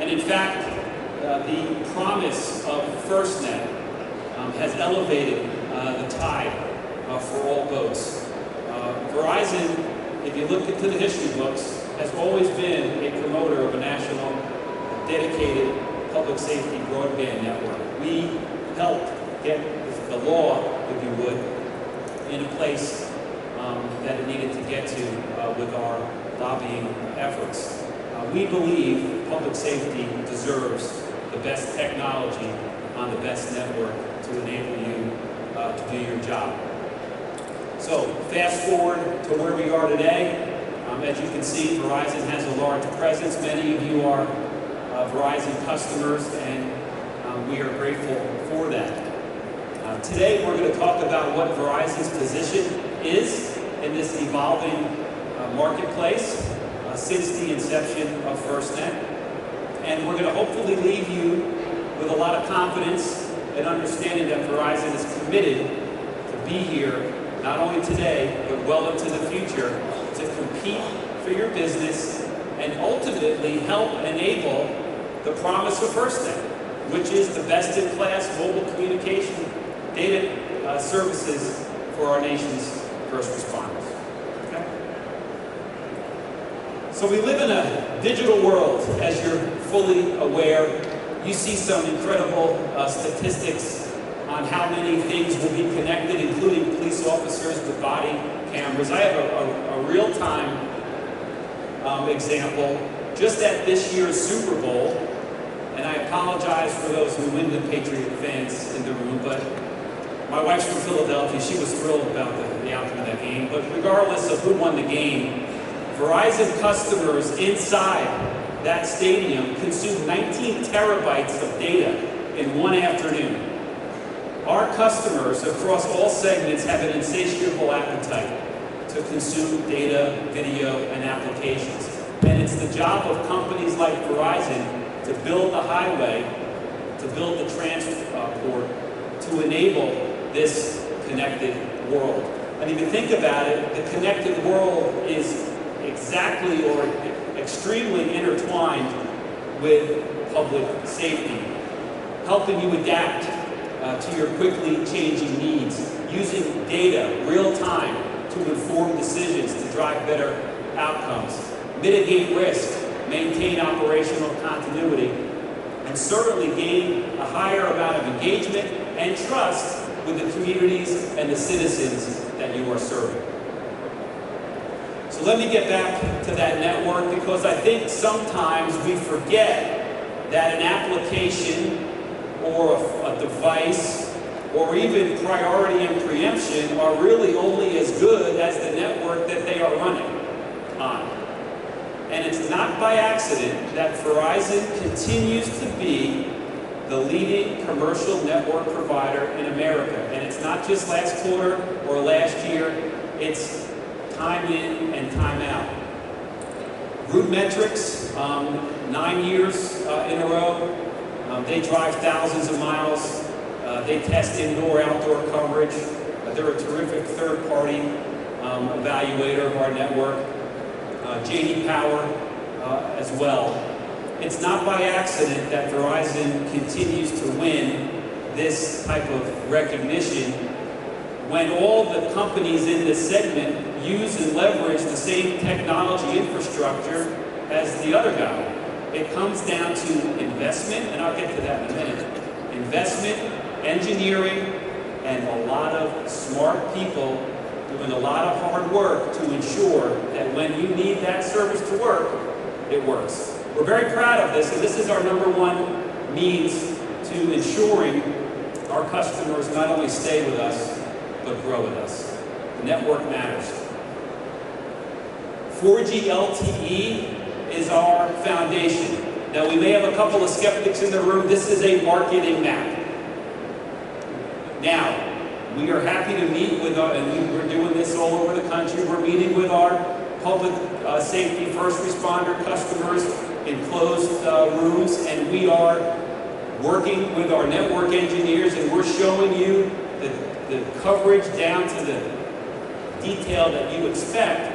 And in fact, the promise of FirstNet has elevated the tide for all boats. Verizon, if you look into the history books, has always been a promoter of a national dedicated public safety broadband network. We helped get the law, if you would, in a place that it needed to get to with our lobbying efforts. We believe public safety deserves the best technology on the best network to enable you to do your job. So fast forward to where we are today. As you can see, Verizon has a large presence. Many of you are Verizon customers, and we are grateful for that. Today we're going to talk about what Verizon's position is in this evolving marketplace since the inception of FirstNet. And we're going to hopefully leave you with a lot of confidence and understanding that Verizon is committed to be here, not only today, but well into the future, to compete for your business and ultimately help enable the promise of FirstNet, which is the best-in-class mobile communication data services for our nation's first responders. Okay? So we live in a digital world, as you're fully aware. You see some incredible statistics on how many things will be connected, including police officers with body cameras. I have a real-time example just at this year's Super Bowl, and I apologize for those New England Patriot fans in the room, but my wife's from Philadelphia. She was thrilled about the outcome of that game. But regardless of who won the game, Verizon customers inside that stadium consumed 19 terabytes of data in one afternoon. Our customers across all segments have an insatiable appetite to consume data, video, and applications. And it's the job of companies like Verizon to build the highway, to build the transport, to enable this connected world. And if you think about it, the connected world is exactly or extremely intertwined with public safety, helping you adapt to your quickly changing needs, using data real time to inform decisions to drive better outcomes, mitigate risk, maintain operational continuity, and certainly gain a higher amount of engagement and trust with the communities and the citizens that you are serving. So let me get back to that network, because I think sometimes we forget that an application or a device or even priority and preemption are really only as good as the network that they are running on. And it's not by accident that Verizon continues to be the leading commercial network provider in America. And it's not just last quarter or last year, it's time in and time out. Root Metrics, 9 years in a row. They drive thousands of miles. They test indoor, outdoor coverage. They're a terrific third-party evaluator of our network. J.D. Power as well. It's not by accident that Verizon continues to win this type of recognition when all the companies in this segment use and leverage the same technology infrastructure as the other guy. It comes down to investment, and I'll get to that in a minute. Investment, engineering, and a lot of smart people doing a lot of hard work to ensure that when you need that service to work, it works. We're very proud of this, and this is our #1 means to ensuring our customers not only stay with us, but grow with us. The network matters. 4G LTE is our foundation. Now, we may have a couple of skeptics in the room. This is a marketing map. Now, we are happy to meet with and we're doing this all over the country. We're meeting with our public safety first responder customers in closed rooms, and we are working with our network engineers, and we're showing you the coverage down to the detail that you expect.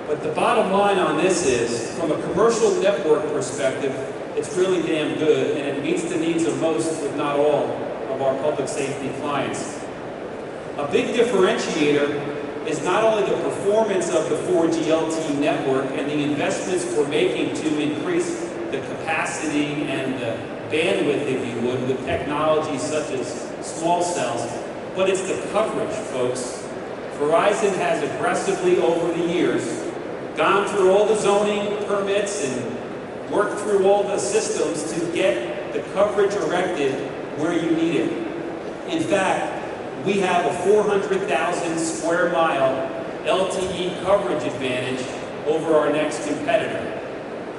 But the bottom line on this is, from a commercial network perspective, it's really damn good, and it meets the needs of most, if not all, of our public safety clients. A big differentiator is not only the performance of the 4G LTE network and the investments we're making to increase the capacity and the bandwidth, if you would, with technologies such as small cells, but it's the coverage, folks. Verizon has aggressively, over the years, gone through all the zoning permits and worked through all the systems to get the coverage erected where you need it. In fact, we have a 400,000 square mile LTE coverage advantage over our next competitor.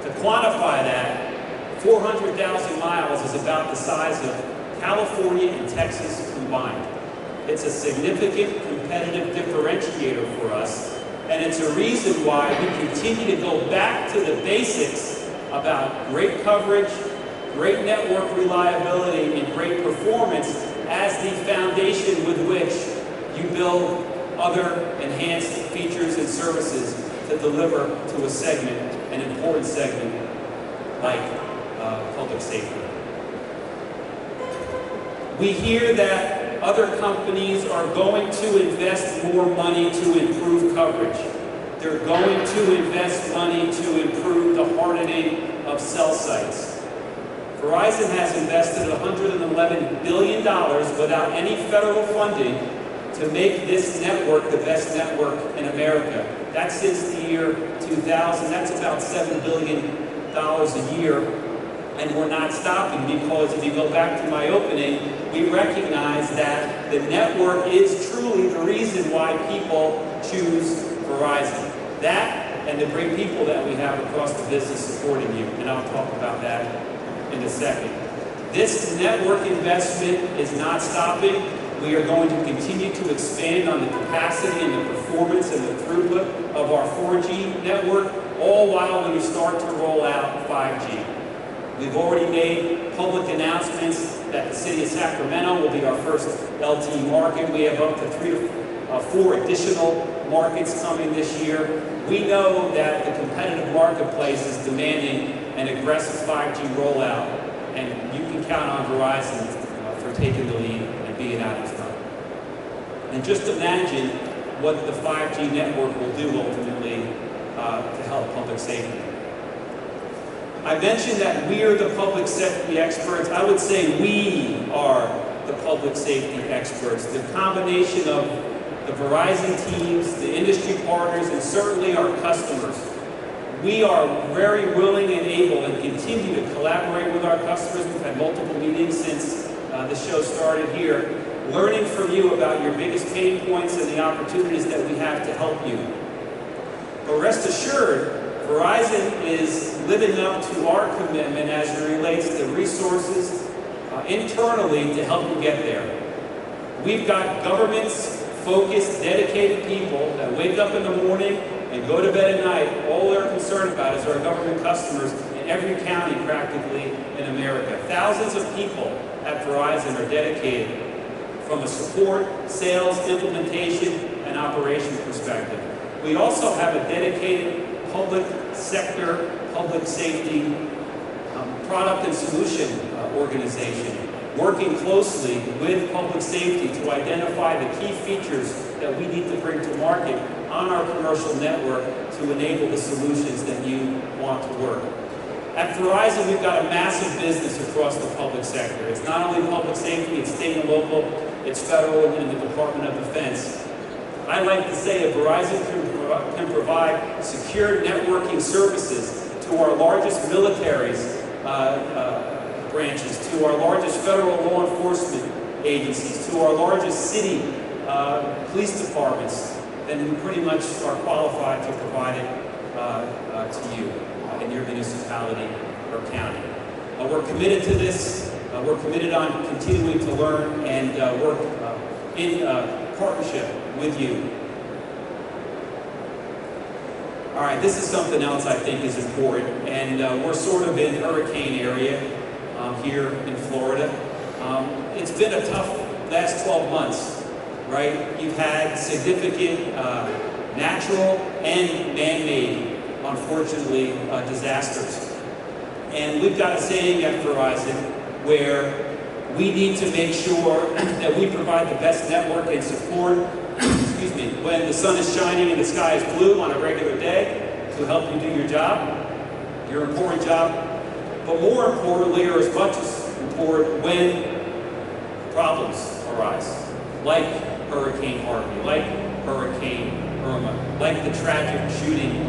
To quantify that, 400,000 miles is about the size of California and Texas combined. It's a significant competitive differentiator for us, and it's a reason why we continue to go back to the basics about great coverage, great network reliability, and great performance as the foundation with which you build other enhanced features and services to deliver to a segment, an important segment like public safety. We hear that other companies are going to invest more money to improve coverage. They're going to invest money to improve the hardening of cell sites. Verizon has invested $111 billion without any federal funding to make this network the best network in America. That's since the year 2000. That's about $7 billion a year. And we're not stopping, because if you go back to my opening, we recognize that the network is truly the reason why people choose Verizon. That and the great people that we have across the business supporting you, and I'll talk about that in a second. This network investment is not stopping. We are going to continue to expand on the capacity and the performance and the throughput of our 4G network, all while we start to roll out 5G. We've already made public announcements that the city of Sacramento will be our first LTE market. We have up to 3 to 4 additional markets coming this year. We know that the competitive marketplace is demanding an aggressive 5G rollout, and you can count on Verizon for taking the lead and being out in front. And just imagine what the 5G network will do ultimately to help public safety. I mentioned that we're the public safety experts. I would say we are the public safety experts. The combination of the Verizon teams, the industry partners, and certainly our customers. We are very willing and able and continue to collaborate with our customers. We've had multiple meetings since the show started here, learning from you about your biggest pain points and the opportunities that we have to help you. But rest assured, Verizon is living up to our commitment as it relates to resources internally to help you get there. We've got governments-focused, dedicated people that wake up in the morning and go to bed at night. All they're concerned about is our government customers in every county practically in America. Thousands of people at Verizon are dedicated from a support, sales, implementation, and operations perspective. We also have a dedicated public sector, public safety product and solution organization, working closely with public safety to identify the key features that we need to bring to market on our commercial network to enable the solutions that you want to work. At Verizon, we've got a massive business across the public sector. It's not only public safety, it's state and local, it's federal, and the Department of Defense. I like to say that Verizon can provide secure networking services to our largest military's branches, to our largest federal law enforcement agencies, to our largest city police departments, then we pretty much are qualified to provide it to you in your municipality or county. We're committed to this. We're committed on continuing to learn and work in partnership with you. All right, this is something else I think is important, and we're sort of in hurricane area here in Florida. It's been a tough last 12 months, right? You've had significant natural and man-made, unfortunately, disasters. And we've got a saying at Verizon where we need to make sure that we provide the best network and support, excuse me, when the sun is shining and the sky is blue on a regular day to help you do your job, your important job. But more importantly, or as much as important, when problems arise, like Hurricane Harvey, like Hurricane Irma, like the tragic shooting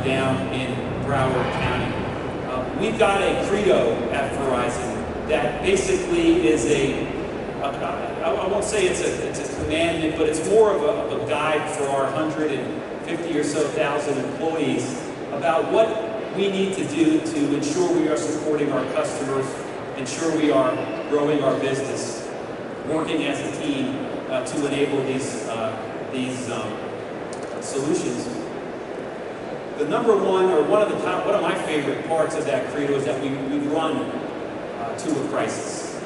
down in Broward County. We've got a credo at Verizon that basically is I won't say it's a commandment, but it's more of a guide for our 150 or so thousand employees about what we need to do to ensure we are supporting our customers, ensure we are growing our business, working as a team to enable these solutions. The number one, or one of my favorite parts of that credo is that we run to a crisis.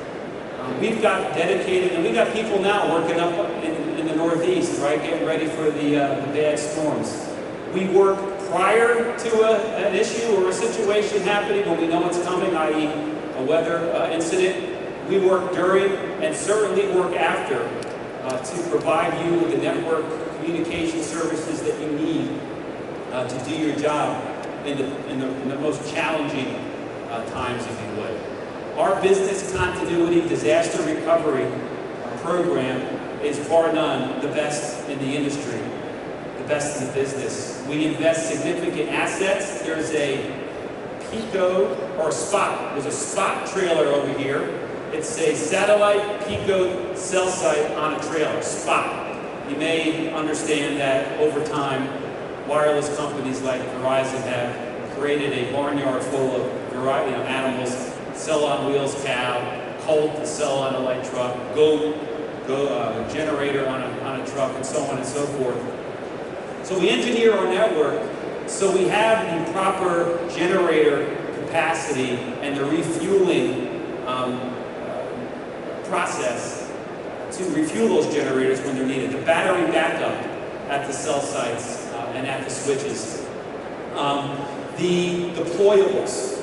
We've got dedicated, and we've got people now working up in the Northeast, right, getting ready for the bad storms. We work prior to an issue or a situation happening when we know it's coming, i.e. a weather incident. We work during and certainly work after to provide you with the network communication services that you need to do your job in the most challenging times, if you would. Our business continuity disaster recovery program is bar none the best in the industry, the best in the business. We invest significant assets. There's a Pico or Spot. There's a Spot trailer over here. It's a satellite Pico cell site on a trailer, Spot. You may understand that over time, wireless companies like Verizon have created a barnyard full of animals, cell on wheels cow, colt to cell on a light truck, goat, generator on a truck, and so on and so forth. So we engineer our network so we have the proper generator capacity and the refueling process to refuel those generators when they're needed. The battery backup at the cell sites and at the switches. The deployables,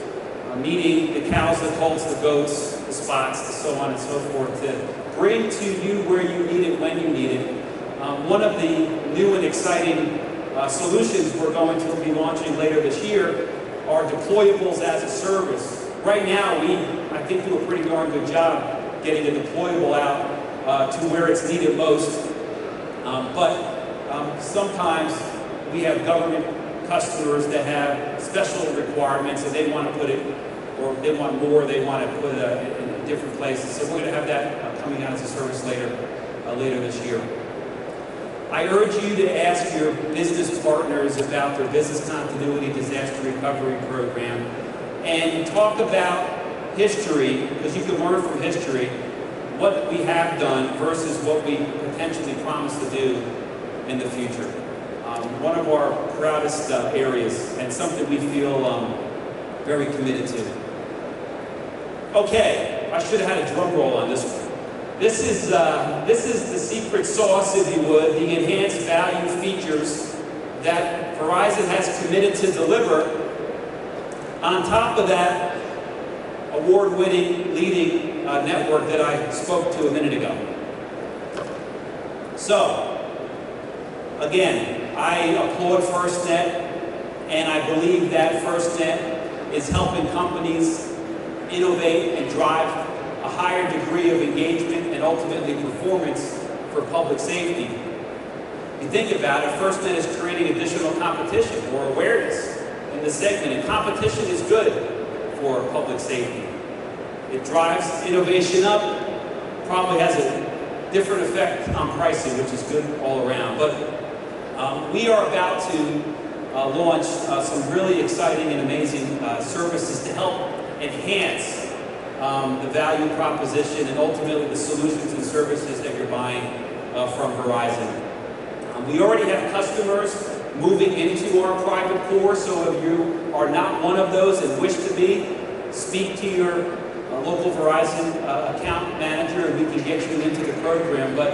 meaning the cows, the colts, the goats, the Spots, the so on and so forth, to bring to you where you need it, when you need it. One of the new and exciting solutions we're going to be launching later this year are deployables as a service. Right now, we, I think, do a pretty darn good job getting a deployable out to where it's needed most. But sometimes we have government customers that have special requirements and they want to put it, or they want more, they want to put it in different places. So we're going to have that coming out as a service later this year. I urge you to ask your business partners about their business continuity disaster recovery program and talk about history, because you can learn from history what we have done versus what we potentially promise to do in the future. One of our proudest areas, and something we feel very committed to. Okay, I should have had a drum roll on this one. This is the secret sauce, if you would, the enhanced value features that Verizon has committed to deliver. On top of that, award-winning, leading network that I spoke to a minute ago. So, again, I applaud FirstNet, and I believe that FirstNet is helping companies innovate and drive a higher degree of engagement and ultimately performance for public safety. If you think about it, FirstNet is creating additional competition or awareness in the segment, and competition is good for public safety. It drives innovation up, probably has a different effect on pricing, which is good all around. But we are about to launch some really exciting and amazing services to help enhance the value proposition and ultimately the solutions and services that you're buying from Verizon. We already have customers moving into our private core, so if you are not one of those and wish to be, speak to your local Verizon account manager and we can get you into the program. But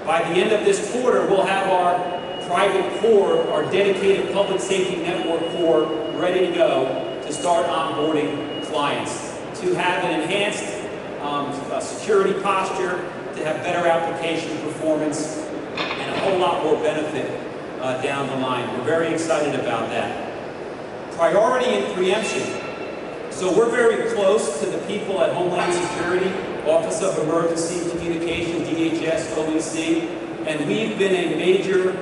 by the end of this quarter, we'll have our private core, our dedicated public safety network core, ready to go to start onboarding clients, to have an enhanced security posture, to have better application performance, and a whole lot more benefit down the line. We're very excited about that. Priority and preemption. So we're very close to the people at Homeland Security, Office of Emergency Communication, DHS, OEC, and we've been a major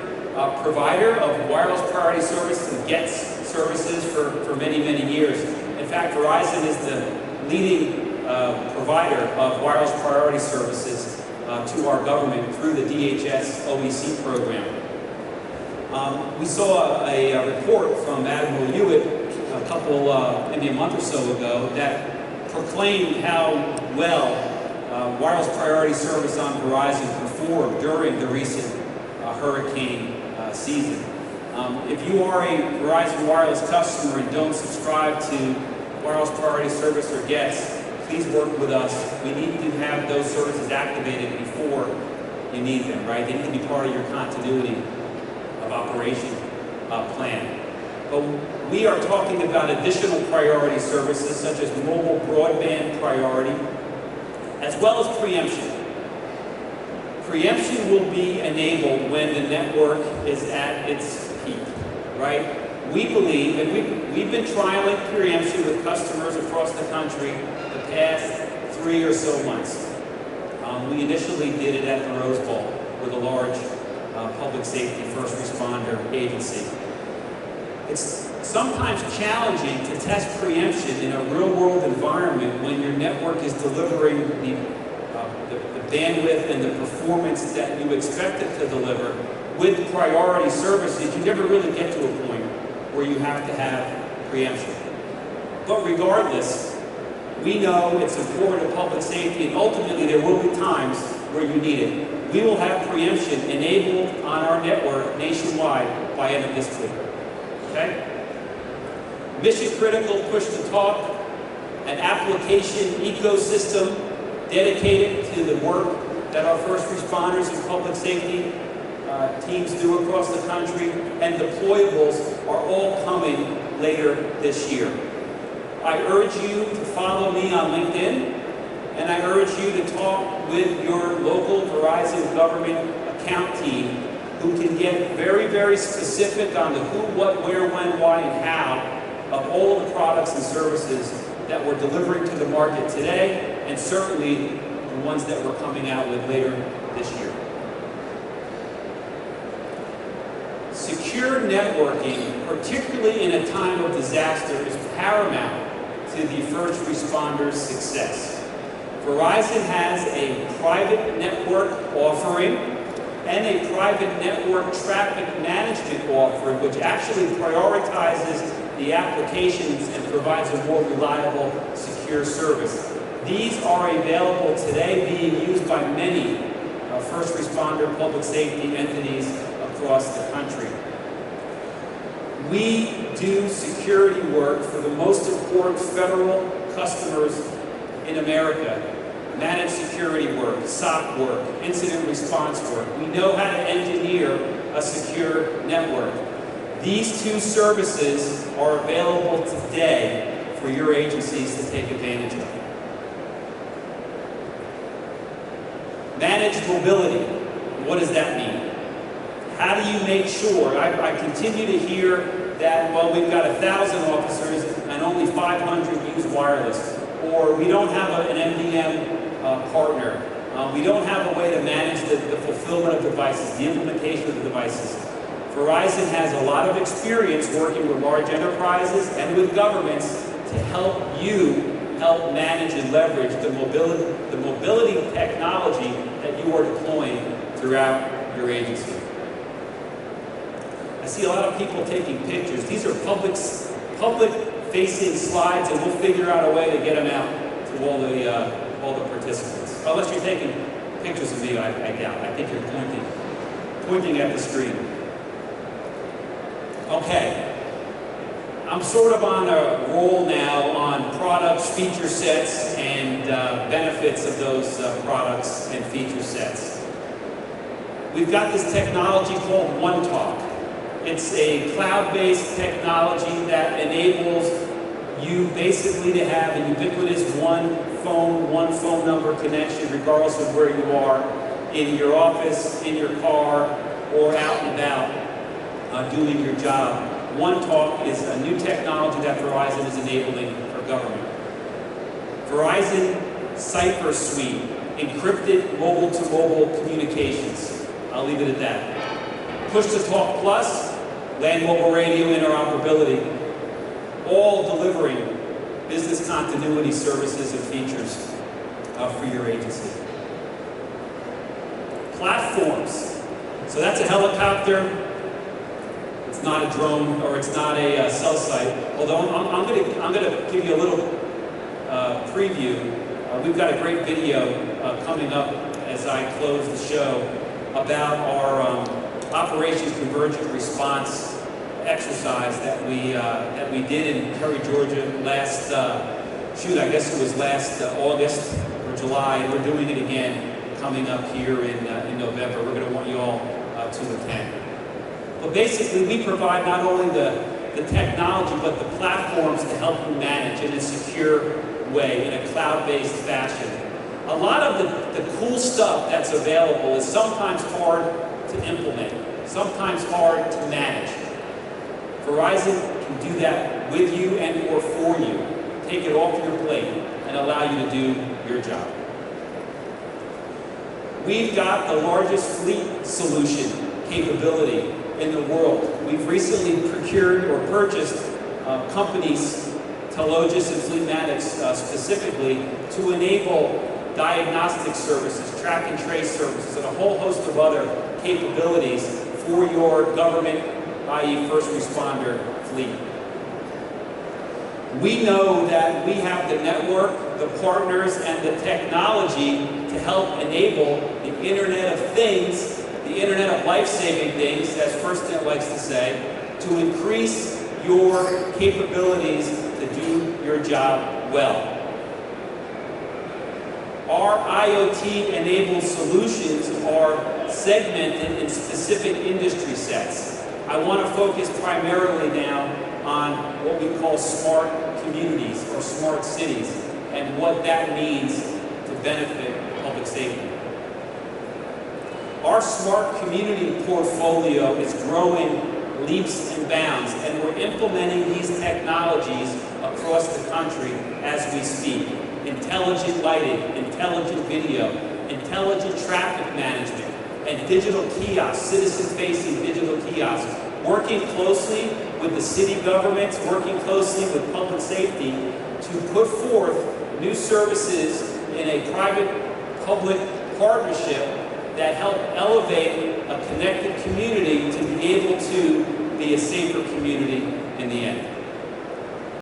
provider of wireless priority services and GETS services for many, many years. In fact, Verizon is the leading provider of wireless priority services to our government through the DHS OEC program. We saw a report from Admiral Hewitt maybe a month or so ago that proclaimed how well wireless priority service on Verizon performed during the recent hurricane season. If you are a Verizon Wireless customer and don't subscribe to wireless priority service or GETS, please work with us. We need to have those services activated before you need them, right? They need to be part of your continuity of operation plan. But we are talking about additional priority services such as mobile broadband priority, as well as preemption. Preemption will be enabled when the network is at its peak, right? We believe, and we've been trialing preemption with customers across the country the past 3 or so months. We initially did it at the Rose Bowl with a large public safety first responder agency. It's sometimes challenging to test preemption in a real-world environment when your network is delivering the bandwidth and the performance that you expect it to deliver with priority services. You never really get to a point where you have to have preemption. But regardless, we know it's important to public safety, and ultimately there will be times where you need it. We will have preemption enabled on our network nationwide by end of this week. Okay? Mission critical push-to-talk, an application ecosystem dedicated to the work that our first responders and public safety teams do across the country, and deployables are all coming later this year. I urge you to follow me on LinkedIn, and I urge you to talk with your local Verizon government account team who can get very, very specific on the who, what, where, when, why, and how of all the products and services that we're delivering to the market today, and certainly the ones that we're coming out with later this year. Secure networking, particularly in a time of disaster, is paramount to the first responders' success. Verizon has a private network offering and a private network traffic management offering, which actually prioritizes the applications and provides a more reliable, secure service. These are available today, being used by many first responder public safety entities across the country. We do security work for the most important federal customers in America. Managed security work, SOC work, incident response work. We know how to engineer a secure network. These two services are available today for your agencies to take advantage of. Managed mobility. What does that mean? How do you make sure? I continue to hear that, well, we've got 1,000 officers and only 500 use wireless, or we don't have an MDM partner. We don't have a way to manage the fulfillment of devices, the implementation of the devices. Verizon has a lot of experience working with large enterprises and with governments to help you manage and leverage the mobility technology that you are deploying throughout your agency. I see a lot of people taking pictures. These are public-facing slides, and we'll figure out a way to get them out to all the participants. Unless you're taking pictures of me, I doubt. I think you're pointing at the screen. Okay. I'm sort of on a roll now on products, feature sets, and benefits of those products and feature sets. We've got this technology called OneTalk. It's a cloud-based technology that enables you basically to have a ubiquitous one phone number connection regardless of where you are, in your office, in your car, or out and about doing your job. One Talk is a new technology that Verizon is enabling for government. Verizon Cipher Suite, encrypted mobile-to-mobile communications. I'll leave it at that. Push-to-Talk Plus, land mobile radio interoperability, all delivering business continuity services and features for your agency. Platforms. So that's a helicopter. It's not a drone, or it's not a cell site. Although I'm going to give you a little preview. We've got a great video coming up as I close the show about our Operations Convergent Response exercise that we did in Perry, Georgia last, I guess it was last August or July, and we're doing it again coming up here in November. We're going to want you all to attend. But basically, we provide not only the technology, but the platforms to help you manage in a secure way, in a cloud-based fashion. A lot of the cool stuff that's available is sometimes hard to implement, sometimes hard to manage. Verizon can do that with you and or for you. Take it off your plate and allow you to do your job. We've got the largest fleet solution capability in the world. We've recently procured or purchased companies, Telogis and Fleetmatics specifically, to enable diagnostic services, track and trace services, and a whole host of other capabilities for your government, i.e. first responder fleet. We know that we have the network, the partners, and the technology to help enable the Internet of Things, the Internet of life-saving things, as FirstNet likes to say, to increase your capabilities to do your job well. Our IoT-enabled solutions are segmented in specific industry sets. I want to focus primarily now on what we call smart communities or smart cities and what that means to benefit public safety. Our smart community portfolio is growing leaps and bounds, and we're implementing these technologies across the country as we speak. Intelligent lighting, intelligent video, intelligent traffic management, and digital kiosks, citizen-facing digital kiosks, working closely with the city governments, working closely with public safety to put forth new services in a private-public partnership that help elevate a connected community to be able to be a safer community in the end.